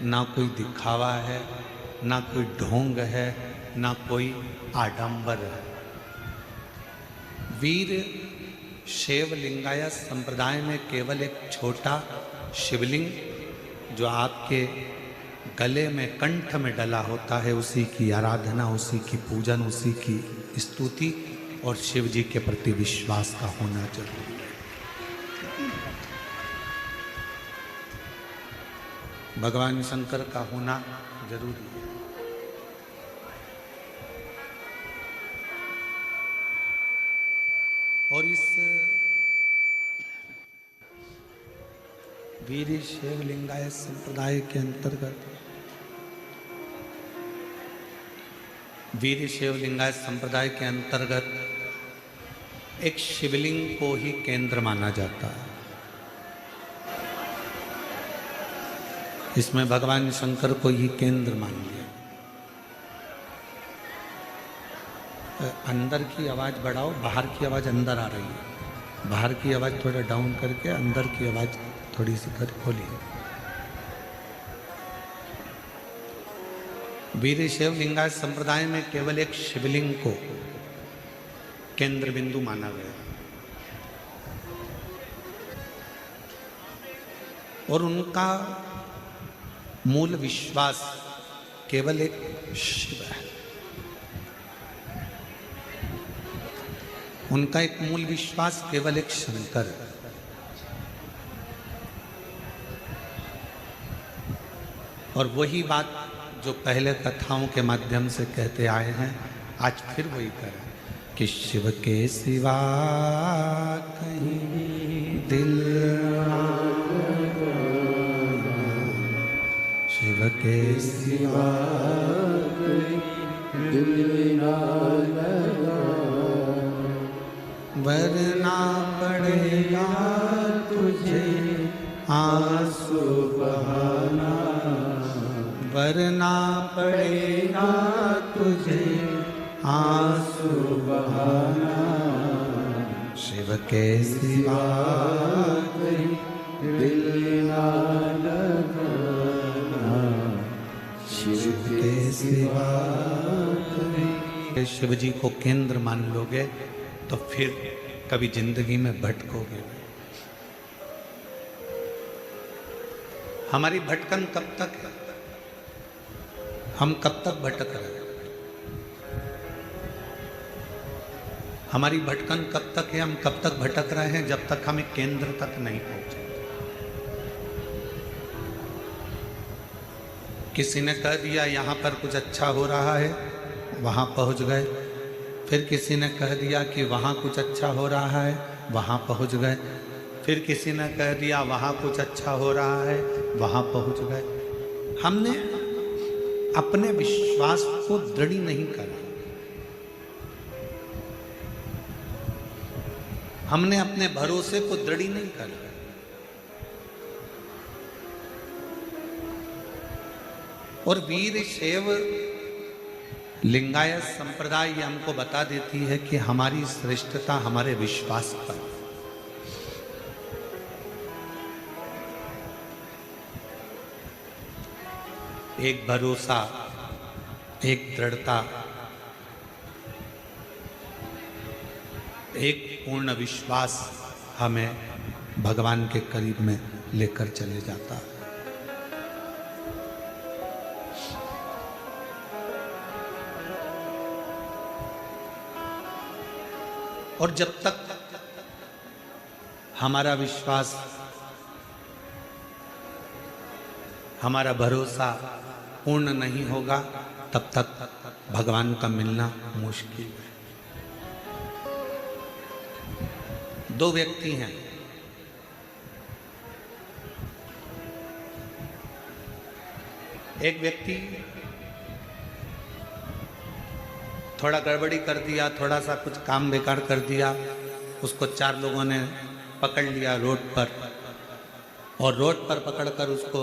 ना कोई दिखावा है, ना कोई ढोंग है, ना कोई आडंबर है। वीर शैव लिंगायत संप्रदाय में केवल एक छोटा शिवलिंग जो आपके गले में, कंठ में डला होता है, उसी की आराधना, उसी की पूजन, उसी की स्तुति और शिव जी के प्रति विश्वास का होना जरूरी है। भगवान शंकर का होना जरूरी है। और इस वीर शैव लिंगायत संप्रदाय के अंतर्गत, वीर शैव लिंगायत संप्रदाय के अंतर्गत एक शिवलिंग को ही केंद्र माना जाता है। इसमें भगवान शंकर को ही केंद्र मान लिया। अंदर की आवाज बढ़ाओ, बाहर की आवाज अंदर आ रही है। बाहर की आवाज थोड़ा डाउन करके अंदर की आवाज थोड़ी सी कर खोलिए। वीर शैव लिंगायत संप्रदाय में केवल एक शिवलिंग को केंद्र बिंदु माना गया और उनका मूल विश्वास केवल एक शिव है। उनका एक मूल विश्वास केवल एक शंकर है। और वही बात जो पहले कथाओं के माध्यम से कहते आए हैं, आज फिर वही करें कि शिव के सिवा कहीं दिल, शिव के सिवा कहीं दिल ना लगा, वरना पड़ेगा तुझे आंसू बहाना, वरना पड़ेगा तुझे आंसू बहाना, शिव के सिवा कहीं दिल ना लगाना, शिव के सिवा कहीं। शिव जी को केंद्र मान लोगे तो फिर कभी जिंदगी में भटकोगे। हमारी भटकन कब तक है? हम कब तक भटक रहे हैं? हमारी भटकन कब तक है? हम कब तक भटक रहे हैं? जब तक हमें केंद्र तक नहीं पहुंचे। किसी ने कह दिया यहां पर कुछ अच्छा हो रहा है, वहां पहुंच गए। फिर किसी ने कह दिया कि वहाँ कुछ अच्छा हो रहा है, वहाँ पहुँच गए। फिर किसी ने कह दिया वहाँ कुछ अच्छा हो रहा है, वहाँ पहुँच गए। हमने अपने विश्वास को दृढ़ नहीं करा। हमने अपने भरोसे को दृढ़ नहीं करा। और वीर शैव लिंगायत संप्रदाय ये हमको बता देती है कि हमारी श्रेष्ठता हमारे विश्वास पर। एक भरोसा, एक दृढ़ता, एक पूर्ण विश्वास हमें भगवान के करीब में लेकर चले जाता है। और जब तक हमारा विश्वास, हमारा भरोसा पूर्ण नहीं होगा, तब तक भगवान का मिलना मुश्किल है। दो व्यक्ति हैं, एक व्यक्ति थोड़ा गड़बड़ी कर दिया, थोड़ा सा कुछ काम बेकार कर दिया, उसको चार लोगों ने पकड़ लिया रोड पर, और रोड पर पकड़कर उसको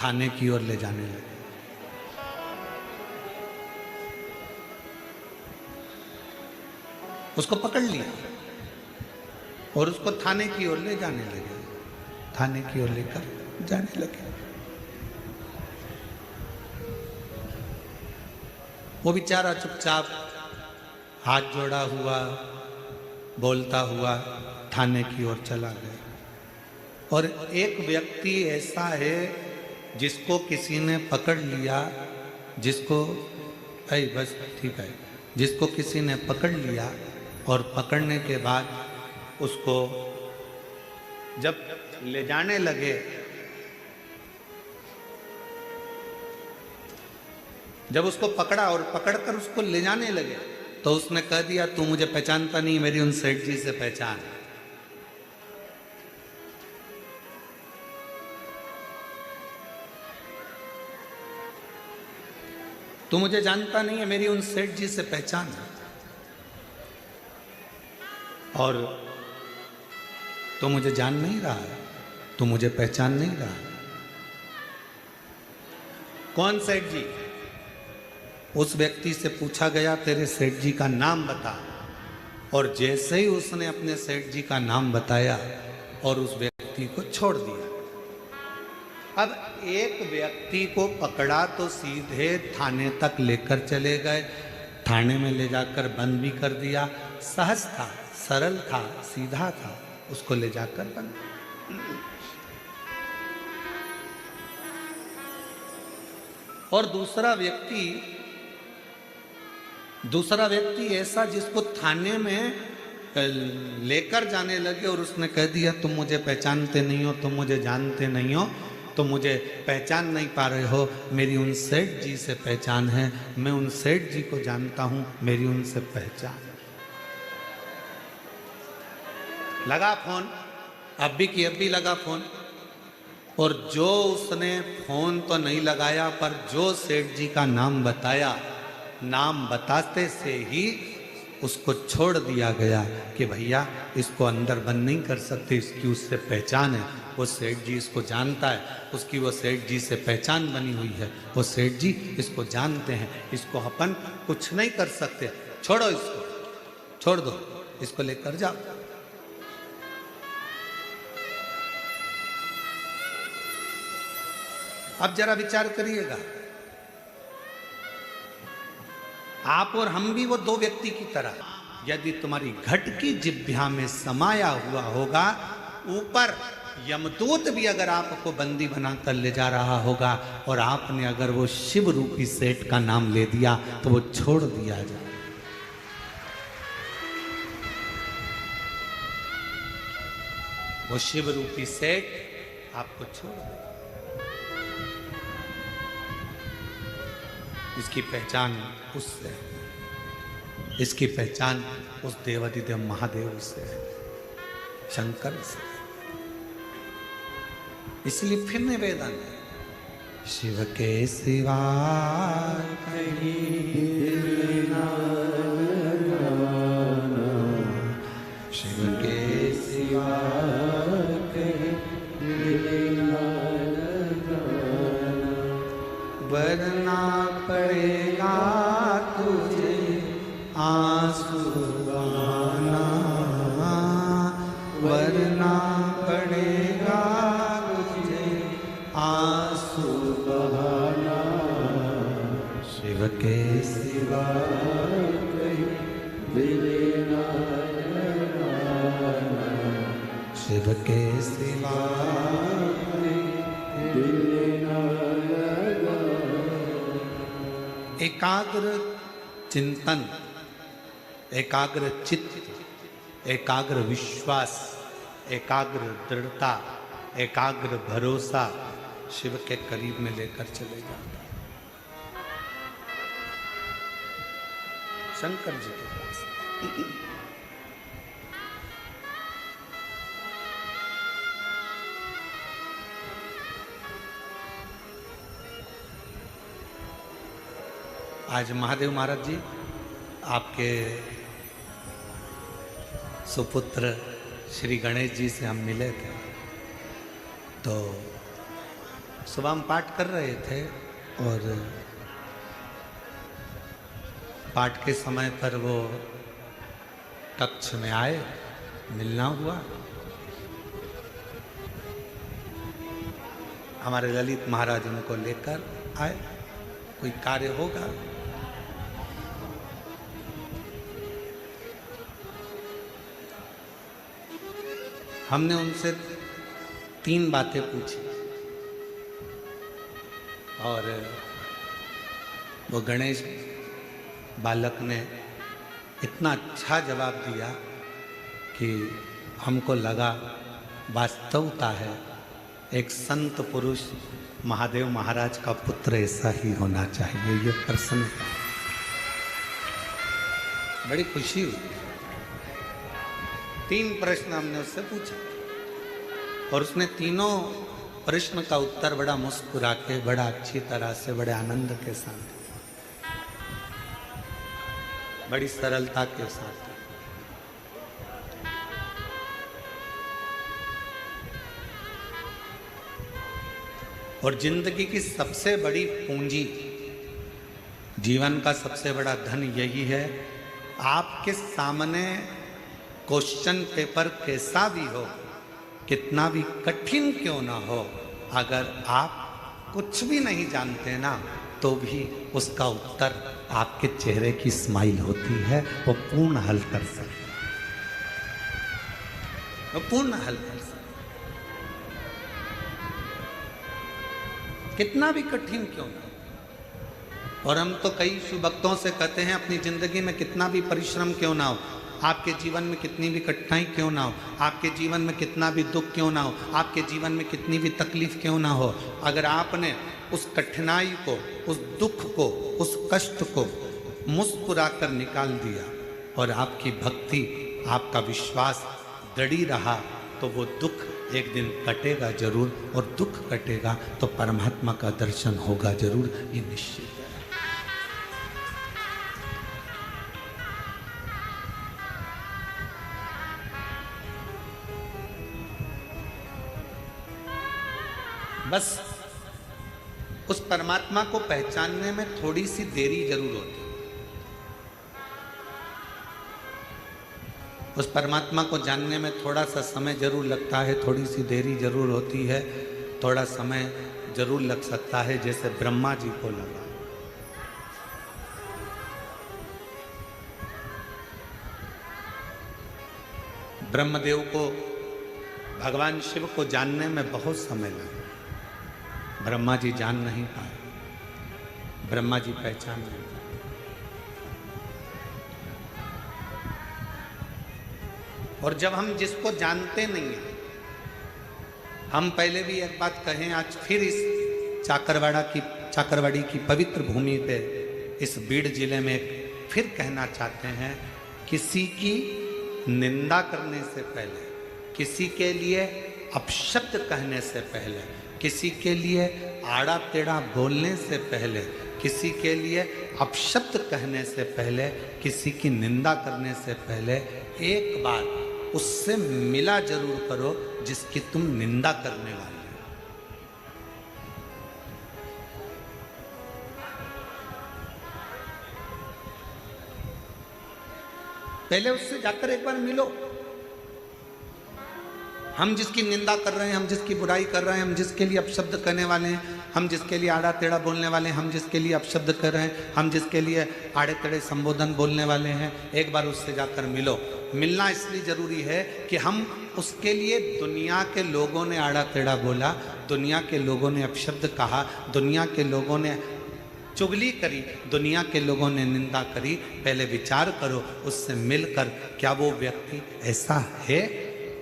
थाने की ओर ले जाने लगे। उसको पकड़ लिया और उसको थाने की ओर ले जाने लगे, थाने की ओर लेकर जाने लगे। वो बेचारा चुपचाप हाथ जोड़ा हुआ बोलता हुआ थाने की ओर चला गया। और एक व्यक्ति ऐसा है जिसको किसी ने पकड़ लिया, जिसको बस ठीक है, जिसको किसी ने पकड़ लिया और पकड़ने के बाद उसको जब ले जाने लगे, जब उसको पकड़ा और पकड़कर उसको ले जाने लगे तो उसने कह दिया तू मुझे पहचानता नहीं, मेरी उन सेठ जी से पहचान। तू मुझे जानता नहीं है, मेरी उन सेठ जी से पहचान है। और तू मुझे जान नहीं रहा है, तू मुझे पहचान नहीं रहा। कौन सेठ जी? उस व्यक्ति से पूछा गया तेरे सेठ जी का नाम बता। और जैसे ही उसने अपने सेठ जी का नाम बताया और उस व्यक्ति को छोड़ दिया। अब एक व्यक्ति को पकड़ा तो सीधे थाने तक लेकर चले गए, थाने में ले जाकर बंद भी कर दिया। सहज था, सरल था, सीधा था, उसको ले जाकर बंद। और दूसरा व्यक्ति ऐसा जिसको थाने में लेकर जाने लगे और उसने कह दिया तुम मुझे पहचानते नहीं हो, तुम मुझे जानते नहीं हो, तो मुझे पहचान नहीं पा रहे हो, मेरी उन सेठ जी से पहचान है, मैं उन सेठ जी को जानता हूं, मेरी उनसे पहचान। लगा फोन, अब भी लगा फोन। और जो उसने फोन तो नहीं लगाया, पर जो सेठ जी का नाम बताया, नाम बताते से ही उसको छोड़ दिया गया कि भैया इसको अंदर बंद नहीं कर सकते, इसकी उससे पहचान है, वो सेठ जी इसको जानता है, उसकी वो सेठ जी से पहचान बनी हुई है, वो सेठ जी इसको जानते हैं, इसको अपन कुछ नहीं कर सकते, छोड़ो इसको, छोड़ दो, इसको लेकर जाओ। अब जरा विचार करिएगा, आप और हम भी वो दो व्यक्ति की तरह, यदि तुम्हारी घट की जिह्वा में समाया हुआ होगा, ऊपर यमदूत भी अगर आपको बंदी बनाकर ले जा रहा होगा और आपने अगर वो शिव रूपी सेठ का नाम ले दिया तो वो छोड़ दिया जाए। वो शिव रूपी सेठ आपको छोड़ दे। इसकी पहचान उससे, इसकी पहचान उस देवाधिदेव महादेव से है, शंकर से। इसलिए फिर निवेदन है, शिव के सिवा कहीं दिल ना लगाना, शिव के सिवा कहीं दिल ना लगाना, वरना पड़ेगा तुझे आंसू बहाना, वरना पड़ेगा तुझे आंसू बहाना, शिव के सिवा कहीं दिल ना लगाना, शिव के सिवा कहीं दिल ना लगाना। एकाग्र चिंतन, एकाग्र चित्त, एकाग्र विश्वास, एकाग्र दृढ़ता, एकाग्र भरोसा शिव के करीब में लेकर चले जाता है। शंकर जी के पास आज महादेव महाराज जी आपके सुपुत्र श्री गणेश जी से हम मिले थे, तो सुबह हम पाठ कर रहे थे और पाठ के समय पर वो कक्ष में आए, मिलना हुआ। हमारे ललित महाराज उनको लेकर आए, कोई कार्य होगा, हमने उनसे 3 बातें पूछी और वो गणेश बालक ने इतना अच्छा जवाब दिया कि हमको लगा वास्तवता है एक संत पुरुष महादेव महाराज का पुत्र ऐसा ही होना चाहिए। ये प्रश्न बड़ी खुशी हुई। 3 प्रश्न हमने उससे पूछा और उसने तीनों प्रश्न का उत्तर बड़ा मुस्कुरा के, बड़ा अच्छी तरह से, बड़े आनंद के साथ, बड़ी सरलता के साथ। और जिंदगी की सबसे बड़ी पूंजी, जीवन का सबसे बड़ा धन यही है, आपके सामने क्वेश्चन पेपर कैसा भी हो, कितना भी कठिन क्यों ना हो, अगर आप कुछ भी नहीं जानते ना, तो भी उसका उत्तर आपके चेहरे की स्माइल होती है, वो पूर्ण हल कर सकता है, वो पूर्ण हल कर सकता है, कितना भी कठिन क्यों ना। और हम तो कई शिव भक्तों से कहते हैं अपनी जिंदगी में कितना भी परिश्रम क्यों ना हो, आपके जीवन में कितनी भी कठिनाई क्यों ना हो, आपके जीवन में कितना भी दुख क्यों ना हो, आपके जीवन में कितनी भी तकलीफ क्यों ना हो, अगर आपने उस कठिनाई को, उस दुख को, उस कष्ट को मुस्कुरा कर निकाल दिया और आपकी भक्ति, आपका विश्वास दृढ़ रहा, तो वो दुख एक दिन कटेगा जरूर, और दुख कटेगा तो परमात्मा का दर्शन होगा जरूर, ये निश्चित है। बस उस परमात्मा को पहचानने में थोड़ी सी देरी जरूर होती है। उस परमात्मा को जानने में थोड़ा सा समय जरूर लगता है, थोड़ी सी देरी जरूर होती है, थोड़ा समय जरूर लग सकता है, जैसे ब्रह्मा जी को लगा। ब्रह्मदेव को, भगवान शिव को जानने में बहुत समय लगा। ब्रह्मा जी जान नहीं पाए, ब्रह्मा जी पहचान नहीं पाए। और जब हम जिसको जानते नहीं हैं, हम पहले भी एक बात कहें, आज फिर इस चाकरवाड़ी की पवित्र भूमि पे, इस बीड़ जिले में फिर कहना चाहते हैं, किसी की निंदा करने से पहले, किसी के लिए अपशब्द कहने से पहले, किसी के लिए आड़ा टेढ़ा बोलने से पहले, किसी के लिए अपशब्द कहने से पहले, किसी की निंदा करने से पहले, एक बार उससे मिला जरूर करो जिसकी तुम निंदा करने वाले हो। पहले उससे जाकर एक बार मिलो। हम जिसकी निंदा कर रहे हैं, हम जिसकी बुराई कर रहे हैं, हम जिसके लिए अपशब्द कहने वाले हैं, हम जिसके लिए आड़ा टेढ़ा बोलने वाले हैं, हम जिसके लिए अपशब्द कर रहे हैं, हम जिसके लिए आड़े टेढ़े संबोधन बोलने वाले हैं, एक बार उससे जाकर मिलो। मिलना इसलिए जरूरी है कि हम उसके लिए, दुनिया के लोगों ने आड़ा टेढ़ा बोला, दुनिया के लोगों ने अपशब्द कहा, दुनिया के लोगों ने चुगली करी, दुनिया के लोगों ने निंदा करी, पहले विचार करो उससे मिलकर, क्या वो व्यक्ति ऐसा है,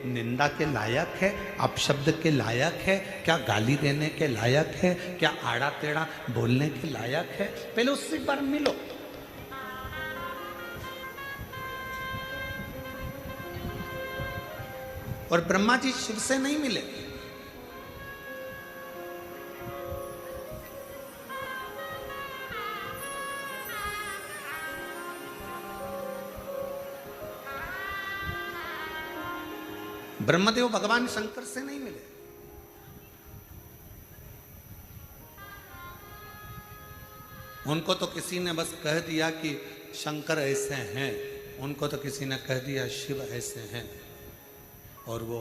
निंदा के लायक है, अपशब्द के लायक है, क्या गाली देने के लायक है, क्या आड़ा टेढ़ा बोलने के लायक है? पहले उससे एक बार मिलो। और ब्रह्मा जी शिव से नहीं मिले, ब्रह्मदेव भगवान शंकर से नहीं मिले। उनको तो किसी ने बस कह दिया कि शंकर ऐसे हैं, उनको तो किसी ने कह दिया शिव ऐसे हैं, और वो